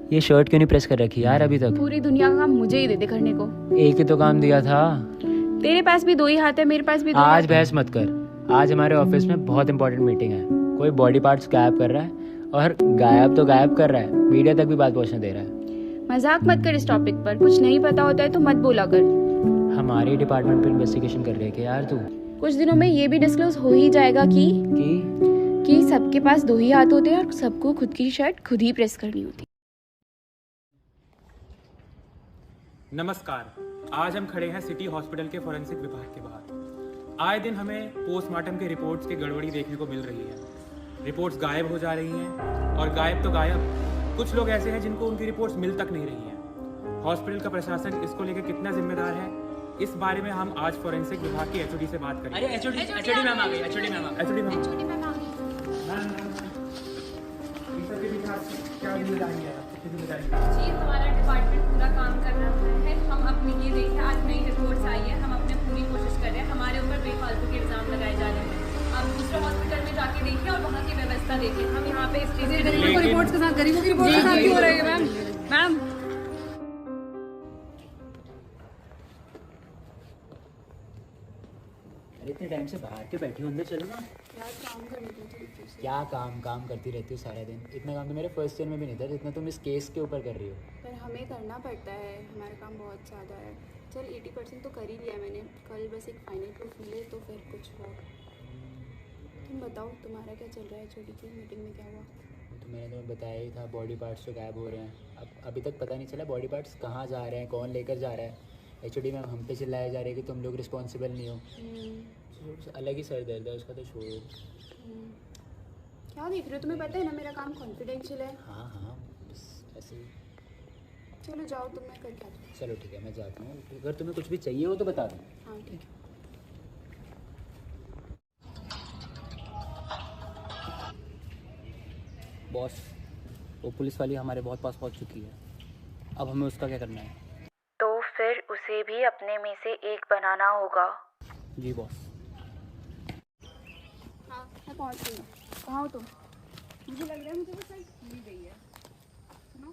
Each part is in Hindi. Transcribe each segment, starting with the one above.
ये शर्ट क्यों नहीं प्रेस कर रखी यार अभी तक? पूरी दुनिया का काम मुझे ही दे दे करने को। एक ही तो काम दिया था। तेरे पास भी 2 ही हाथ है, मेरे पास भी 2 आज बहस मत कर। आज हमारे ऑफिस में बहुत इंपॉर्टेंट मीटिंग है। कोई बॉडी पार्ट्स गायब कर रहा है, और गायब तो गायब कर रहा है, मीडिया तक भी बात पहुंचने दे रहा है। मजाक मत कर इस टॉपिक पर। कुछ नहीं पता होता है तो मत बोला कर। हमारे डिपार्टमेंट पे इन्वेस्टिगेशन कर रही है क्या यार तू? कुछ दिनों में ये भी डिस्क्लोज हो ही जाएगा कि सबके पास 2 ही हाथ होते हैं और सबको खुद की शर्ट खुद ही प्रेस करनी होती है। नमस्कार, आज हम खड़े हैं सिटी हॉस्पिटल के फॉरेंसिक विभाग के बाहर। आए दिन हमें पोस्टमार्टम के रिपोर्ट्स की गड़बड़ी देखने को मिल रही है। रिपोर्ट्स गायब हो जा रही हैं, और गायब तो गायब, कुछ लोग ऐसे हैं जिनको उनकी रिपोर्ट्स मिल तक नहीं रही हैं। हॉस्पिटल का प्रशासन इसको लेकर कितना जिम्मेदार है, इस बारे में हम आज फॉरेंसिक विभाग की एचओडी से बात करेंगे। एचओडी मैम आ गई। एचओडी मैम क्या जिम्मेदारी है? जी, हमारा डिपार्टमेंट पूरा काम कर रहा है। हम अपनी ये देखें, आज नई रिपोर्ट्स आई है, हम अपने पूरी कोशिश कर रहे हैं। हमारे ऊपर बेफालतू के इल्जाम लगाए जा रहे हैं। आप दूसरे हॉस्पिटल में जाके देखिए और वहाँ की व्यवस्था देखिए। हम यहाँ पे इस चीज़ गरीबों की रिपोर्ट के साथ क्यों हो रही है मैम? इतने टाइम से बाहर क्यों बैठी हो? अंदर चलो ना। क्या काम करती रहती हो सारा दिन? इतना काम तो मेरे फर्स्ट ईयर में भी नहीं था जितना तुम इस केस के ऊपर कर रही हो। पर हमें करना पड़ता है, हमारा काम बहुत ज़्यादा है। चल 80% तो कर ही लिया मैंने। कल बस एक फाइनल प्रूफ मिले तो फिर कुछ हो। तुम बताओ, तुम्हारा क्या चल रहा है? छोटी की मीटिंग में क्या हुआ? तो मैंने तुम्हें बताया ही था, बॉडी पार्ट्स तो गायब हो रहे हैं। अब अभी तक पता नहीं चला बॉडी पार्ट्स कहाँ जा रहे हैं, कौन लेकर जा रहा है। एचओडी मैम हम पे चिल्लाया जा रहा है कि तुम लोग रिस्पॉन्सिबल नहीं हो। अलग ही सर दर्द है उसका, तो छोड़ो। क्या देख रहे हो? तुम्हें पता है ना मेरा काम कॉन्फिडेंशियल है। हाँ बस ऐसे ही। चलो जाओ, तुम, मैं करके आती हूँ। चलो ठीक है, मैं जाता हूँ। अगर तुम्हें कुछ भी चाहिए हो तो बता दो। हाँ ठीक है। बॉस, वो पुलिस वाली हमारे बहुत पास पहुँच चुकी है। अब हमें उसका क्या करना है? तो फिर उसे भी अपने में से एक बनाना होगा। जी बॉस। हाँ, मैं पहुँच गई हूँ। कहाँ हो तुम? मुझे लग रहा है मुझे वो साइड मिल गई है। सुनो,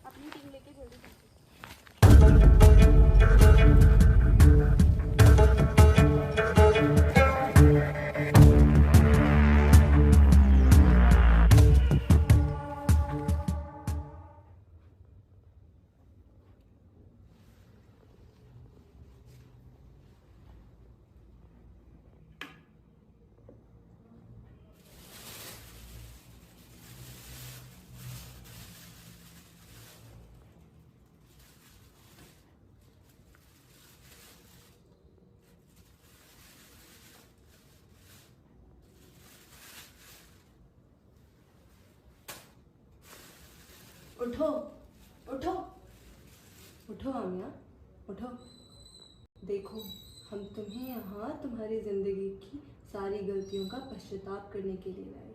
अपनी टीम लेके जल्दी पहुँचो। उठो उठो उठो आमिया, उठो। देखो, हम तुम्हें यहाँ तुम्हारी जिंदगी की सारी गलतियों का पश्चाताप करने के लिए लाए।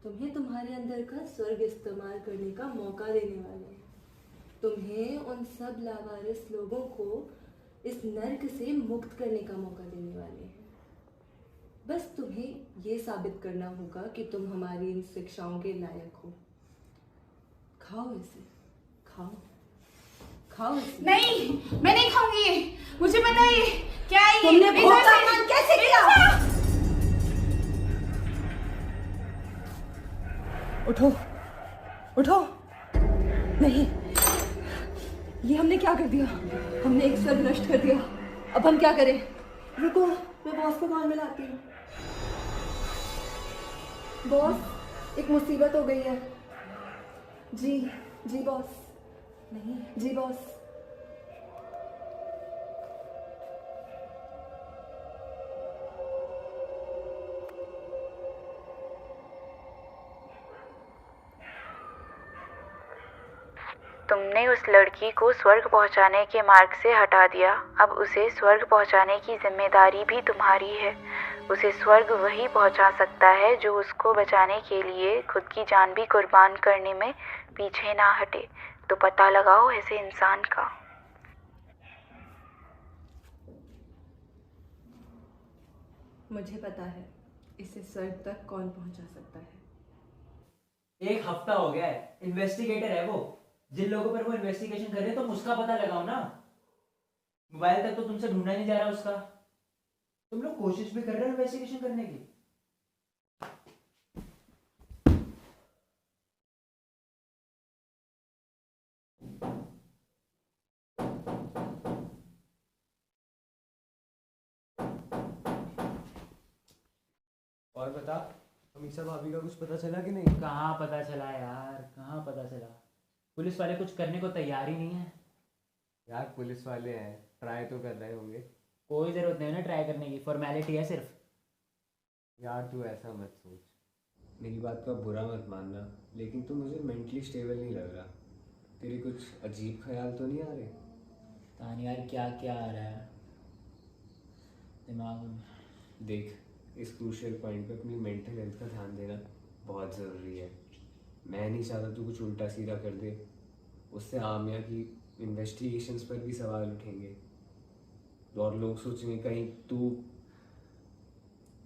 तुम्हें तुम्हारे अंदर का स्वर्ग इस्तेमाल करने का मौका देने वाले हैं। तुम्हें उन सब लावारिस लोगों को इस नर्क से मुक्त करने का मौका देने वाले हैं। बस तुम्हें ये साबित करना होगा कि तुम हमारी इन शिक्षाओं के लायक हो। खाओ इसे, खाओ इसे। नहीं, मैं नहीं खाऊंगी ये। मुझे पता है ये क्या है। तुमने भूख का मान कैसे किया? उठो। नहीं, ये हमने क्या कर दिया? हमने एक स्वर्ग नष्ट कर दिया। अब हम क्या करें? रुको, मैं बॉस को कॉल मिलाती हूँ। बॉस, एक मुसीबत हो गई है। जी बॉस। नहीं, जी बॉस। तुमने उस लड़की को स्वर्ग पहुंचाने के मार्ग से हटा दिया। अब उसे स्वर्ग पहुंचाने की जिम्मेदारी भी तुम्हारी है। उसे स्वर्ग वही पहुंचा सकता है जो उसको बचाने के लिए खुद की जान भी कुर्बान करने में पीछे ना हटे। तो पता लगाओ ऐसे इंसान का। मुझे पता है इसे स्वर्ग तक कौन पहुंचा सकता है। 1 हफ्ता हो गया है, इन्वेस्टिगेटर है वो। जिन लोगों पर वो इन्वेस्टिगेशन कर रहे हैं तुम उसका पता लगाओ ना। मोबाइल तक तो तुमसे ढूंढा नहीं जा रहा उसका। तुम लोग कोशिश भी कर रहे हो इन्वेस्टिगेशन करने की। और बता, अमीषा भाभी का कुछ पता चला कि नहीं? कहाँ पता चला यार, कहाँ पता चला। पुलिस वाले कुछ करने को तैयार ही नहीं है। यार पुलिस वाले हैं, ट्राई तो कर रहे होंगे। कोई ज़रूरत नहीं है ना ट्राई करने की, फॉर्मेलिटी है सिर्फ। यार तू ऐसा मत सोच, मेरी बात का बुरा मत मानना, लेकिन तू मुझे मेंटली स्टेबल नहीं लग रहा। तेरे कुछ अजीब ख्याल तो नहीं आ रहे? तानी यार क्या क्या आ रहा है दिमाग में। देख, इस क्रूशियल पॉइंट पे अपनी मेंटल हेल्थ का ध्यान देना बहुत ज़रूरी है। मैं नहीं चाहता तू कुछ उल्टा सीधा कर दे, उससे आमिया की इन्वेस्टिगेशंस पर भी सवाल उठेंगे और लोग सोचेंगे कहीं तू।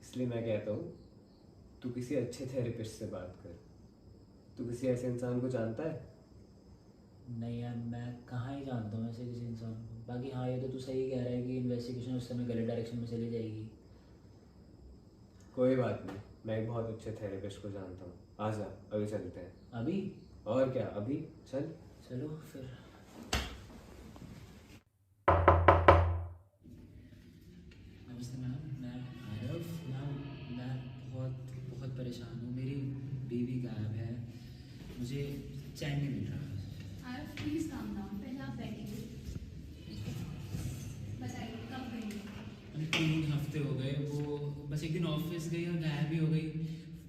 इसलिए मैं कहता हूँ तू किसी अच्छे थेरेपिस्ट से बात कर। तू किसी ऐसे इंसान को जानता है? नहीं यार, मैं कहाँ ही जानता हूँ ऐसे किसी इंसान को। बाकी हाँ, ये तो तू सही कह रहा है कि इन्वेस्टिगेशन उस समय गलत डायरेक्शन में चली जाएगी। कोई बात नहीं, मैं एक बहुत अच्छे थेरेपिस्ट को जानता हूँ। आजा, अभी चलते हैं। अभी? और क्या, अभी चल। चलो फिर। नमस्ते मैम, मैं आरव। मैं बहुत बहुत परेशान हूँ। मेरी बीवी गायब है, मुझे चैन नहीं मिल रहा। आरव प्लीज काम डाउन, पहले आप बैठिए। बताइए कब गई? 3 हफ्ते हो गए। वो बस एक दिन ऑफिस गई और गायब भी हो गई।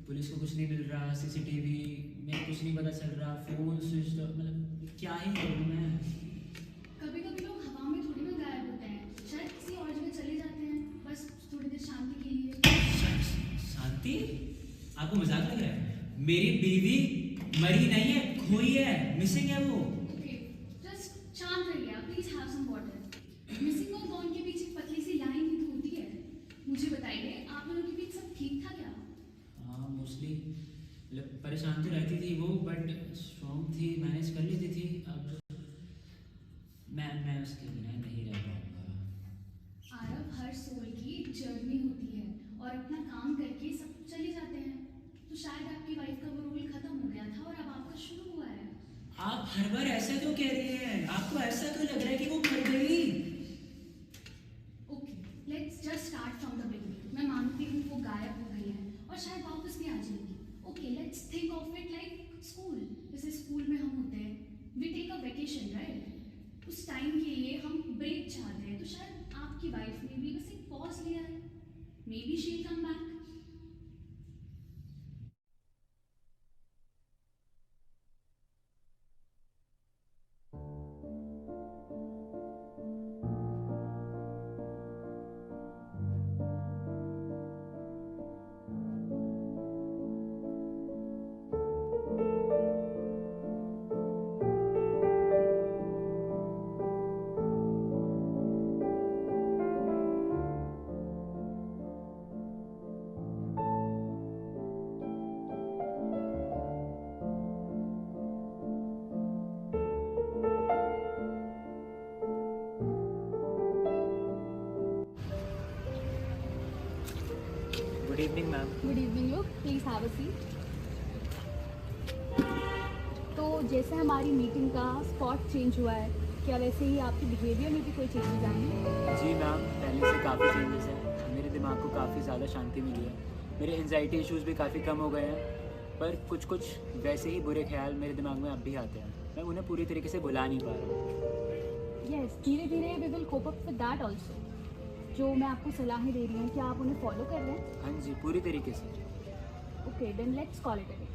पुलिस को कुछ नहीं मिल रहा, सीसीटीवी में कुछ नहीं पता चल रहा, फ़ोन स्विच ऑफ। मतलब क्या ही करूँ मैं। कभी कभी लोग हवा में थोड़ी ना गायब होते हैं, शायद किसी और जगह चले जाते हैं, बस थोड़ी देर शांति के लिए। शांति? आपको मजाक लग रहा है? मेरी बीवी मरी नहीं है, खोई है, मिसिंग है वो। ओके, जस्ट शांत रहिए आप, please have some water. Missing और गॉन के बीच एक पतली सी लाइन ही तो होती है। मुझे बताइए, आप लोगों के बीच सब ठीक था क्या? हाँ, मोस्टली परेशान तो रहती थी वो, बट स्ट्रॉन्ग थी, मैनेज कर लेती थी। अब मैं उसके बिना नहीं रह पाऊँगा। आरव, हर सोल की एक जर्नी होती है और अपना काम करके सब चले जाते हैं। तो शायद आपकी वाइफ का वो रोल खत्म हो गया था और अब आपका शुरू हुआ है। आप हर बार ऐसा क्यों कह रही हैं? आपको ऐसा क्यों लग रहा है कि वो मर गई? Okay, let's just start from the beginning. मैं मानती हूँ वो गायब हो गई है और शायद वापस भी आ जाएगी। Okay, let's think of it like school. जैसे स्कूल में हम होते हैं, we take a vacation, right? उस टाइम के लिए हम ब्रेक चाहते हैं, तो शायद आपकी वाइफ ने भी बस एक पॉज लिया है। May be she will come back. Good evening ma'am. Good evening लोग, प्लीज़ हैव अ सीट। तो जैसे हमारी मीटिंग का स्पॉट चेंज हुआ है, क्या वैसे ही आपके बिहेवियर में भी कोई चेंजेस आए हैं? जी मैम, पहले से काफ़ी चेंजेस हैं। मेरे दिमाग को काफ़ी ज़्यादा शांति मिली है। मेरे एंजाइटी इश्यूज़ भी काफ़ी कम हो गए हैं, पर कुछ कुछ वैसे ही बुरे ख्याल मेरे दिमाग में अब भी आते हैं। मैं उन्हें पूरी तरीके से भुला नहीं पा रहा हूँ। यस, धीरे धीरे we will cope up with that also. जो मैं आपको सलाहें दे रही हूँ, क्या आप उन्हें फॉलो कर रहे हैं? हाँ जी, पूरी तरीके से। Okay, then let's call it a day.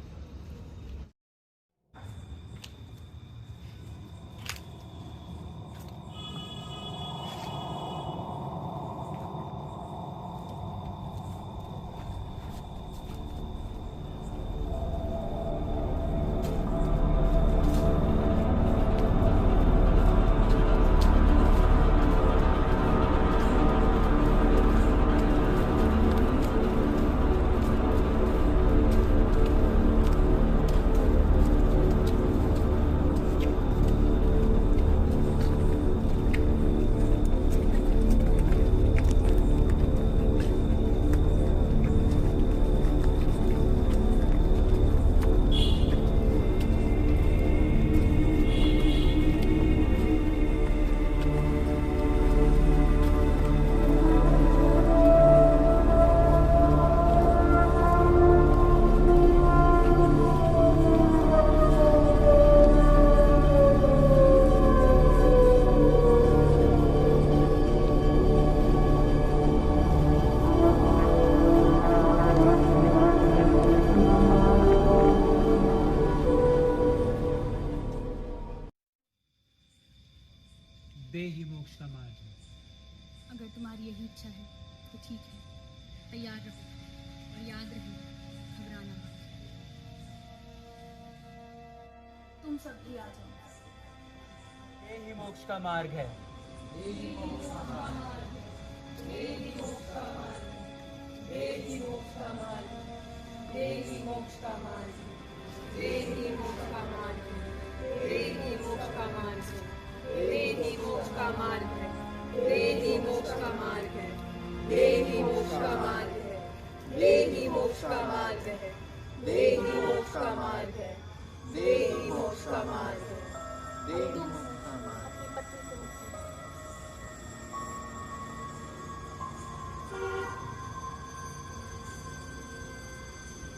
ही मोक्ष का मार्ग है। अगर तुम्हारी यही इच्छा है तो ठीक है, तैयार रहो और याद रहे, घबराना मत। तुम सब भी आ जाओ। ये ही मोक्ष का मार्ग है।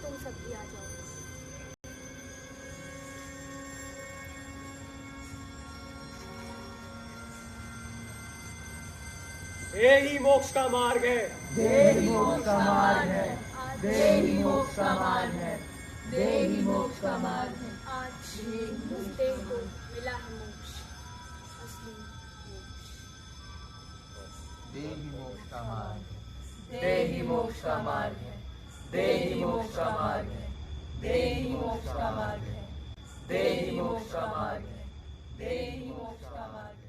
तुम सब भी आ जाओ। ये ही मोक्ष का मार्ग है। देही मोक्ष का मार्ग है। देही मोक्ष का मार्ग है। देही मोक्ष का मार्ग है। आज उस देव को मिला है मोक्ष, असली मोक्ष। देही मोक्ष का मार्ग है। देही मोक्ष का मार्ग है। देही मोक्ष का मार्ग है। देही मोक्ष का मार्ग है। देही मोक्ष का मार्ग है। देही मोक्ष का मार्ग है। देही मोक्ष का मार्ग।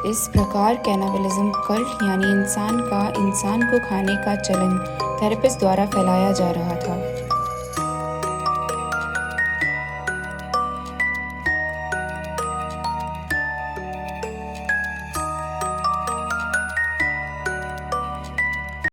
इस प्रकार कैनाबलिज्म कल्ट यानी इंसान का इंसान को खाने का चलन थेरेपिस्ट द्वारा फैलाया जा रहा था।